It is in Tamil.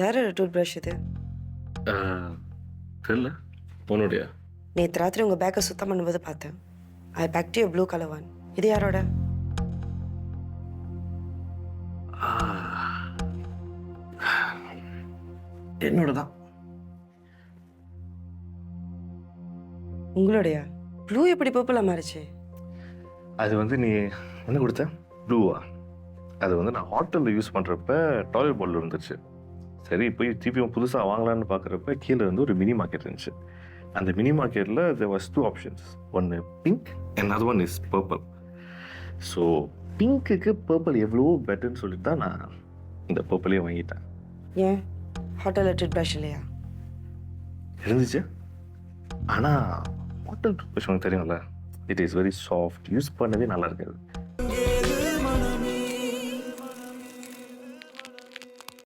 யாரோட டூத் ப்ரஷ் இது? தெரியல உன்னுடைய நேற்று ராத்திரி உங்கள் பேக்கை சுத்தம் பண்ணும்போது பார்த்தேன். I packed you blue colour one. இது யாரோட? என்னோட தான். உங்களுடைய ப்ளூ எப்படி பர்பிளாக மாறிச்சு? அது வந்து நீ என்ன கொடுத்த ப்ளூவா? அது வந்து நான் ஹோட்டலில் யூஸ் பண்ணுறப்ப டாய்லெட் பவுலில் இருந்துச்சு. சரி போய் திருப்பியும் புதுசாக வாங்கலான்னு பார்க்குறப்ப கீழே இருந்து ஒரு மினி மார்க்கெட் இருந்துச்சு. அந்த மினி மார்க்கெட்டில் there was two options. ஒன்று pink and another one is purple. So பிங்க்குக்கு பர்பிள் எவ்வளோ பெட்டர்னு சொல்லிட்டு தான் நான் இந்த பர்பிளையே வாங்கிட்டேன். ஏன் ஹோட்டலில் டூத் ப்ரஷ் இல்லையா? இருந்துச்சு, ஆனால் ஹோட்டல் டூத் ப்ரஷ் உனக்கு தெரியும்ல, it is very soft, use பண்ணவே நல்லா இருக்காது.